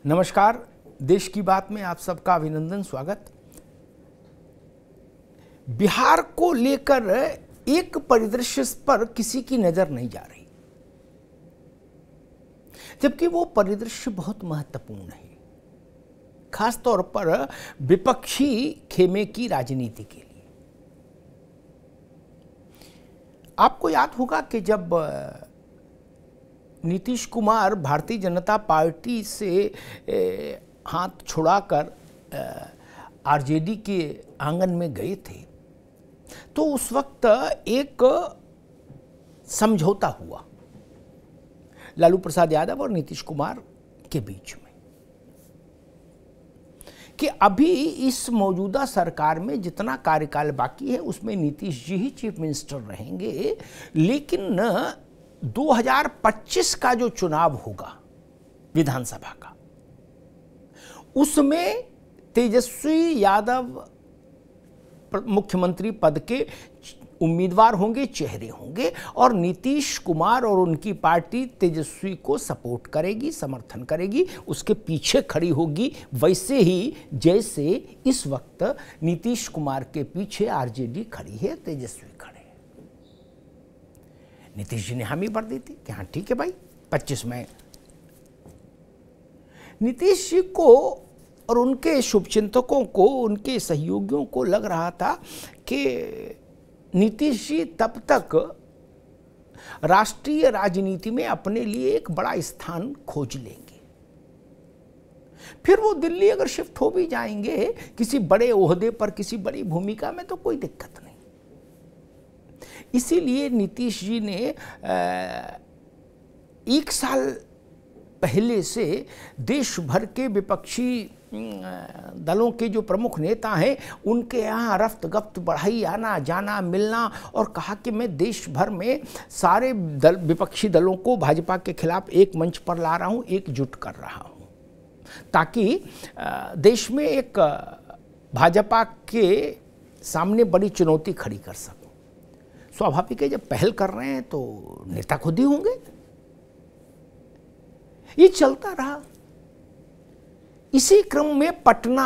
नमस्कार। देश की बात में आप सबका अभिनंदन, स्वागत। बिहार को लेकर एक परिदृश्य पर किसी की नजर नहीं जा रही, जबकि वो परिदृश्य बहुत महत्वपूर्ण है, खास तौर पर विपक्षी खेमे की राजनीति के लिए। आपको याद होगा कि जब नीतीश कुमार भारतीय जनता पार्टी से हाथ छुड़ाकर आरजेडी के आंगन में गए थे, तो उस वक्त एक समझौता हुआ लालू प्रसाद यादव और नीतीश कुमार के बीच में कि अभी इस मौजूदा सरकार में जितना कार्यकाल बाकी है उसमें नीतीश जी ही चीफ मिनिस्टर रहेंगे, लेकिन 2025 का जो चुनाव होगा विधानसभा का, उसमें तेजस्वी यादव मुख्यमंत्री पद के उम्मीदवार होंगे, चेहरे होंगे, और नीतीश कुमार और उनकी पार्टी तेजस्वी को सपोर्ट करेगी, समर्थन करेगी, उसके पीछे खड़ी होगी, वैसे ही जैसे इस वक्त नीतीश कुमार के पीछे आरजेडी खड़ी है, तेजस्वी खड़े। नीतीश जी ने हामी भर दी थी कि हाँ ठीक है भाई 25 में। नीतीश जी को और उनके शुभचिंतकों को, उनके सहयोगियों को लग रहा था कि नीतीश जी तब तक राष्ट्रीय राजनीति में अपने लिए एक बड़ा स्थान खोज लेंगे, फिर वो दिल्ली अगर शिफ्ट हो भी जाएंगे किसी बड़े ओहदे पर, किसी बड़ी भूमिका में, तो कोई दिक्कत नहीं। इसीलिए नीतीश जी ने एक साल पहले से देश भर के विपक्षी दलों के जो प्रमुख नेता हैं उनके यहाँ रफ्त गफ्त बढ़ाई, आना जाना, मिलना, और कहा कि मैं देश भर में सारे विपक्षी दलों को भाजपा के खिलाफ एक मंच पर ला रहा हूँ, एकजुट कर रहा हूँ, ताकि देश में एक भाजपा के सामने बड़ी चुनौती खड़ी कर सकूँ। स्वाभाविक है, जब पहल कर रहे हैं तो नेता खुद ही होंगे। ये चलता रहा। इसी क्रम में पटना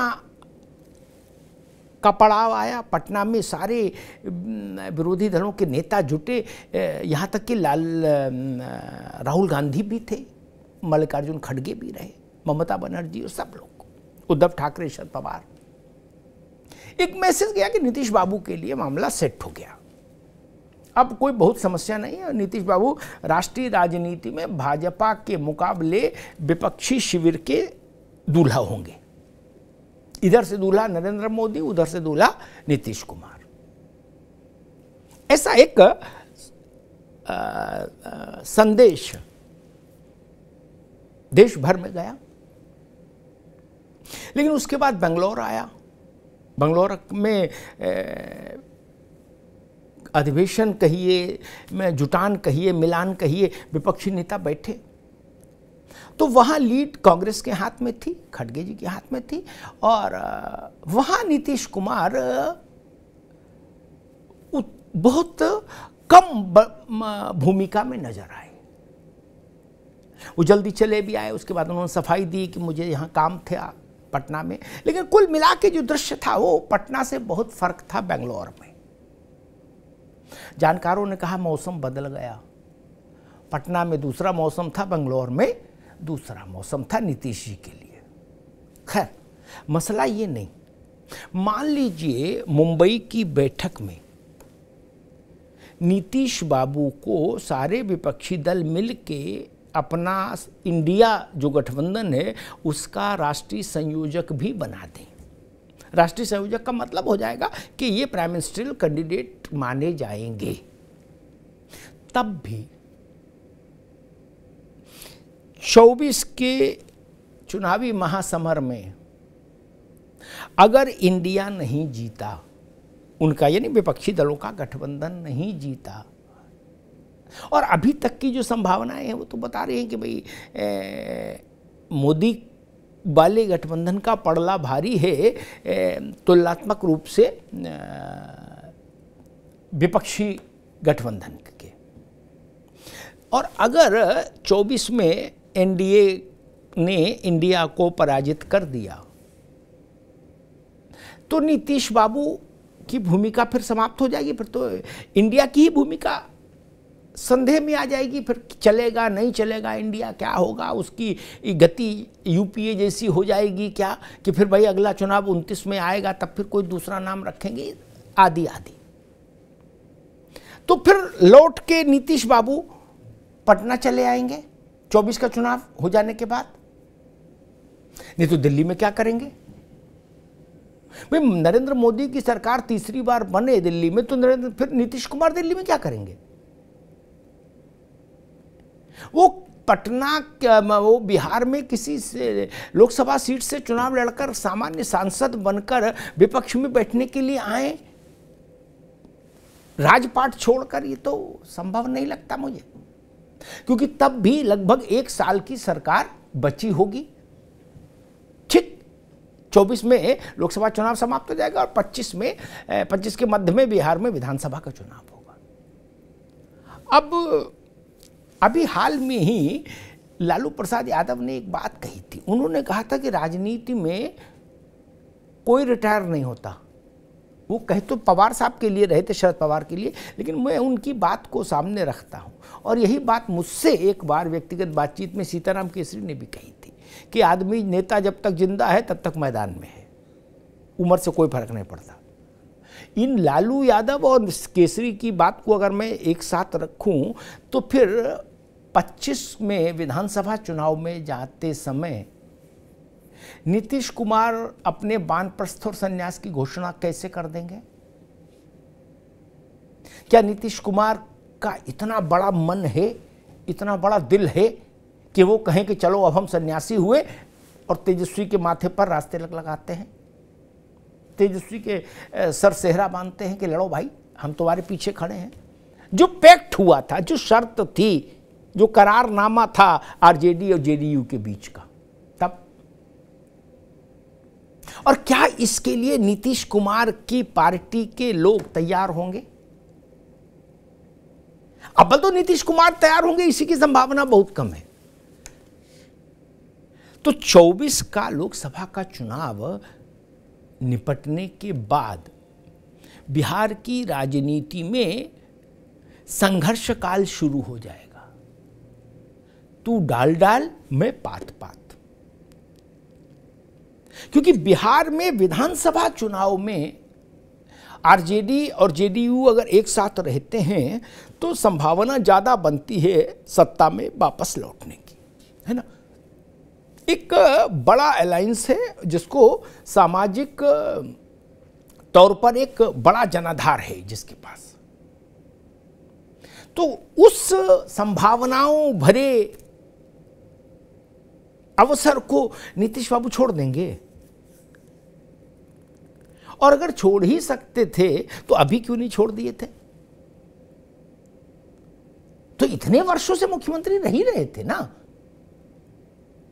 का पड़ाव आया। पटना में सारे विरोधी दलों के नेता जुटे, यहाँ तक कि राहुल गांधी भी थे, मल्लिकार्जुन खड़गे भी रहे, ममता बनर्जी और सब लोग, उद्धव ठाकरे, शरद पवार। एक मैसेज गया कि नीतीश बाबू के लिए मामला सेट हो गया, अब कोई बहुत समस्या नहीं है। नीतीश बाबू राष्ट्रीय राजनीति में भाजपा के मुकाबले विपक्षी शिविर के दूल्हा होंगे। इधर से दूल्हा नरेंद्र मोदी, उधर से दूल्हा नीतीश कुमार। ऐसा एक संदेश देश भर में गया। लेकिन उसके बाद बेंगलोर आया। बेंगलोर में अधिवेशन कहिए, में जुटान कहिए, मिलान कहिए, विपक्षी नेता बैठे, तो वहाँ लीड कांग्रेस के हाथ में थी, खड़गे जी के हाथ में थी, और वहाँ नीतीश कुमार बहुत कम भूमिका में नजर आए। वो जल्दी चले भी आए, उसके बाद उन्होंने सफाई दी कि मुझे यहाँ काम था पटना में, लेकिन कुल मिला के जो दृश्य था वो पटना से बहुत फर्क था बेंगलोर में। जानकारों ने कहा मौसम बदल गया। पटना में दूसरा मौसम था, बेंगलोर में दूसरा मौसम था नीतीश जी के लिए। खैर, मसला ये नहीं। मान लीजिए मुंबई की बैठक में नीतीश बाबू को सारे विपक्षी दल मिल के अपना इंडिया जो गठबंधन है उसका राष्ट्रीय संयोजक भी बना दें। राष्ट्रीय संयोजक का मतलब हो जाएगा कि ये प्राइम मिनिस्ट्रियल कैंडिडेट माने जाएंगे। तब भी 24 के चुनावी महासमर में अगर इंडिया नहीं जीता, उनका यानी विपक्षी दलों का गठबंधन नहीं जीता, और अभी तक की जो संभावनाएं हैं वो तो बता रही हैं कि भाई मोदी वाले गठबंधन का पड़ला भारी है तुलनात्मक रूप से विपक्षी गठबंधन के। और अगर 24 में एनडीए ने इंडिया को पराजित कर दिया, तो नीतीश बाबू की भूमिका फिर समाप्त हो जाएगी। फिर तो इंडिया की ही भूमिका संदेह में आ जाएगी। फिर चलेगा नहीं चलेगा इंडिया, क्या होगा, उसकी गति यूपीए जैसी हो जाएगी क्या, कि फिर भाई अगला चुनाव 29 में आएगा तब फिर कोई दूसरा नाम रखेंगे, आदि आदि। तो फिर लौट के नीतीश बाबू पटना चले आएंगे 24 का चुनाव हो जाने के बाद। नहीं तो दिल्ली में क्या करेंगे भाई? नरेंद्र मोदी की सरकार तीसरी बार बने दिल्ली में, तो फिर नीतीश कुमार दिल्ली में क्या करेंगे? वो पटना, वो बिहार में किसी से लोकसभा सीट से चुनाव लड़कर सामान्य सांसद बनकर विपक्ष में बैठने के लिए आए, राजपाट छोड़कर, ये तो संभव नहीं लगता मुझे। क्योंकि तब भी लगभग 1 साल की सरकार बची होगी। ठीक 24 में लोकसभा चुनाव समाप्त हो जाएगा और 25 के मध्य में बिहार में विधानसभा का चुनाव होगा। अब अभी हाल में ही लालू प्रसाद यादव ने एक बात कही थी। उन्होंने कहा था कि राजनीति में कोई रिटायर नहीं होता। वो कहे तो पवार साहब के लिए रहे थे, शरद पवार के लिए, लेकिन मैं उनकी बात को सामने रखता हूँ। और यही बात मुझसे एक बार व्यक्तिगत बातचीत में सीताराम केसरी ने भी कही थी कि आदमी, नेता जब तक जिंदा है तब तक मैदान में है, उम्र से कोई फर्क नहीं पड़ता। इन लालू यादव और केसरी की बात को अगर मैं एक साथ रखूं तो फिर 25 में विधानसभा चुनाव में जाते समय नीतीश कुमार अपने वानप्रस्थ और संन्यास की घोषणा कैसे कर देंगे? क्या नीतीश कुमार का इतना बड़ा मन है, इतना बड़ा दिल है कि वो कहें कि चलो अब हम सन्यासी हुए और तेजस्वी के माथे पर रास्ते लगाते हैं, तेजस्वी के सर सेहरा बांधते हैं कि लड़ो भाई, हम तुम्हारे पीछे खड़े हैं? जो पैक्ट हुआ था, जो शर्त थी, जो करारनामा था आरजेडी और जेडीयू के बीच का, तब। और क्या इसके लिए नीतीश कुमार की पार्टी के लोग तैयार होंगे? अब तो नीतीश कुमार तैयार होंगे, इसी की संभावना बहुत कम है। तो 24 का लोकसभा का चुनाव निपटने के बाद बिहार की राजनीति में संघर्ष काल शुरू हो जाएगा। तू डाल डाल, मैं पात पात। क्योंकि बिहार में विधानसभा चुनाव में आरजेडी और जेडीयू अगर एक साथ रहते हैं तो संभावना ज्यादा बनती है सत्ता में वापस लौटने की, है ना। एक बड़ा अलायंस है जिसको सामाजिक तौर पर एक बड़ा जनाधार है जिसके पास। तो उस संभावनाओं भरे अवसर को नीतीश बाबू छोड़ देंगे। और अगर छोड़ ही सकते थे तो अभी क्यों नहीं छोड़ दिए थे? तो इतने वर्षों से मुख्यमंत्री रह ही रहे थे ना।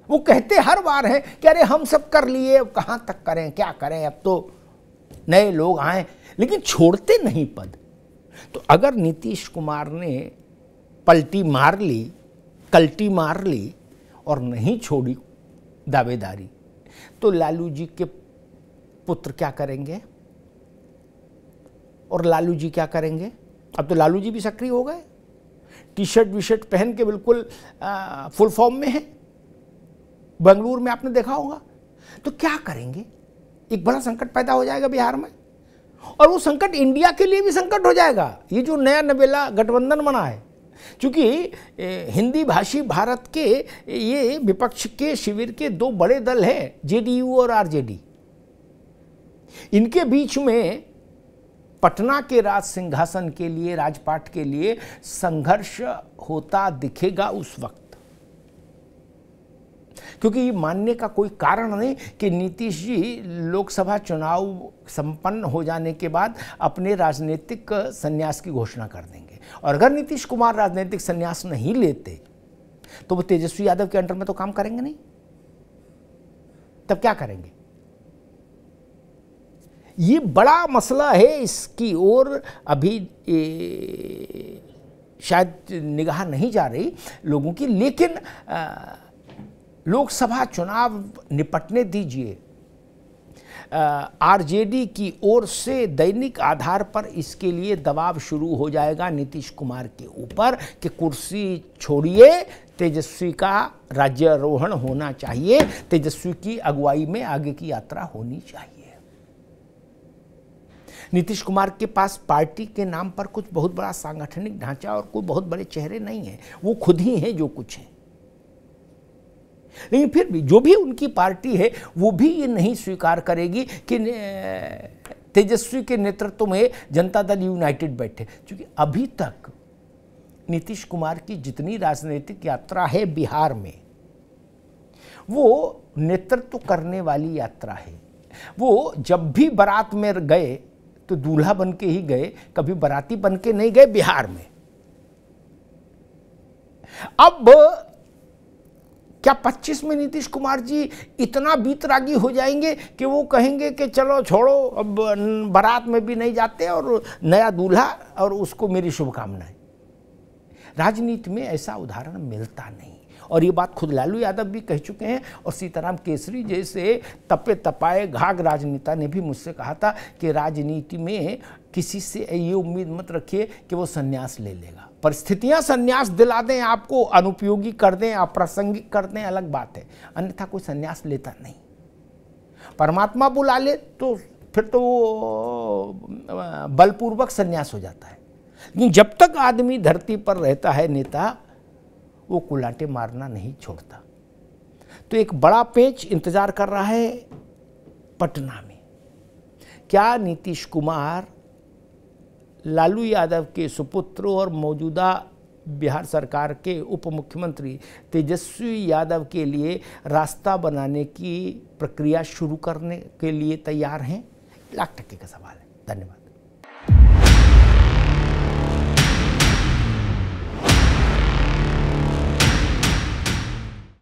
वो कहते हर बार हैं कि अरे हम सब कर लिए, अब कहां तक करें, क्या करें, अब तो नए लोग आए, लेकिन छोड़ते नहीं पद। तो अगर नीतीश कुमार ने पलटी मार ली, कल्टी मार ली और नहीं छोड़ी दावेदारी, तो लालू जी के पुत्र क्या करेंगे? और लालू जी क्या करेंगे? अब तो लालू जी भी सक्रिय हो गए, टी शर्ट विशर्ट पहन के बिल्कुल फुल फॉर्म में है। बेंगलुरु में आपने देखा होगा। तो क्या करेंगे? एक बड़ा संकट पैदा हो जाएगा बिहार में, और वो संकट इंडिया के लिए भी संकट हो जाएगा। ये जो नया नवेला गठबंधन बना है, क्योंकि हिंदी भाषी भारत के ये विपक्ष के शिविर के दो बड़े दल हैं, जेडीयू और आरजेडी। इनके बीच में पटना के राज सिंहासन के लिए, राजपाट के लिए संघर्ष होता दिखेगा उस वक्त। क्योंकि ये मानने का कोई कारण नहीं कि नीतीश जी लोकसभा चुनाव संपन्न हो जाने के बाद अपने राजनीतिक संन्यास की घोषणा कर देंगे। और अगर नीतीश कुमार राजनीतिक संन्यास नहीं लेते तो वो तेजस्वी यादव के अंडर में तो काम करेंगे नहीं। तब क्या करेंगे? ये बड़ा मसला है, इसकी ओर अभी शायद निगाह नहीं जा रही लोगों की। लेकिन लोकसभा चुनाव निपटने दीजिए। आरजेडी की ओर से दैनिक आधार पर इसके लिए दबाव शुरू हो जाएगा नीतीश कुमार के ऊपर कि कुर्सी छोड़िए, तेजस्वी का राज्यारोहण होना चाहिए, तेजस्वी की अगुवाई में आगे की यात्रा होनी चाहिए। नीतीश कुमार के पास पार्टी के नाम पर कुछ बहुत बड़ा सांगठनिक ढांचा और कोई बहुत बड़े चेहरे नहीं हैं, वो खुद ही हैं जो कुछ हैं। लेकिन फिर भी जो भी उनकी पार्टी है वो भी ये नहीं स्वीकार करेगी कि तेजस्वी के नेतृत्व में जनता दल यूनाइटेड बैठे, क्योंकि अभी तक नीतीश कुमार की जितनी राजनीतिक यात्रा है बिहार में, वो नेतृत्व करने वाली यात्रा है। वो जब भी बारात में गए तो दूल्हा बन के ही गए, कभी बाराती बन के नहीं गए बिहार में। अब क्या 25 में नीतीश कुमार जी इतना बीतरागी हो जाएंगे कि वो कहेंगे कि चलो छोड़ो, अब बारात में भी नहीं जाते और नया दूल्हा और उसको मेरी शुभकामनाएं। राजनीति में ऐसा उदाहरण मिलता नहीं, और ये बात खुद लालू यादव भी कह चुके हैं, और सीताराम केसरी जैसे तपे तपाए घाघ राजनेता ने भी मुझसे कहा था कि राजनीति में किसी से ये उम्मीद मत रखिए कि वो संन्यास ले लेगा। परिस्थितियां संन्यास दिला दें आपको, अनुपयोगी कर दें, अप्रासंगिक कर दें, अलग बात है, अन्यथा कोई संन्यास लेता नहीं। परमात्मा बुला ले तो फिर तो बलपूर्वक संन्यास हो जाता है, लेकिन जब तक आदमी धरती पर रहता है नेता, वो कुलाटे मारना नहीं छोड़ता। तो एक बड़ा पेच इंतजार कर रहा है पटना में। क्या नीतीश कुमार लालू यादव के सुपुत्र और मौजूदा बिहार सरकार के उप मुख्यमंत्री तेजस्वी यादव के लिए रास्ता बनाने की प्रक्रिया शुरू करने के लिए तैयार हैं? लाख टक्के का सवाल है। धन्यवाद।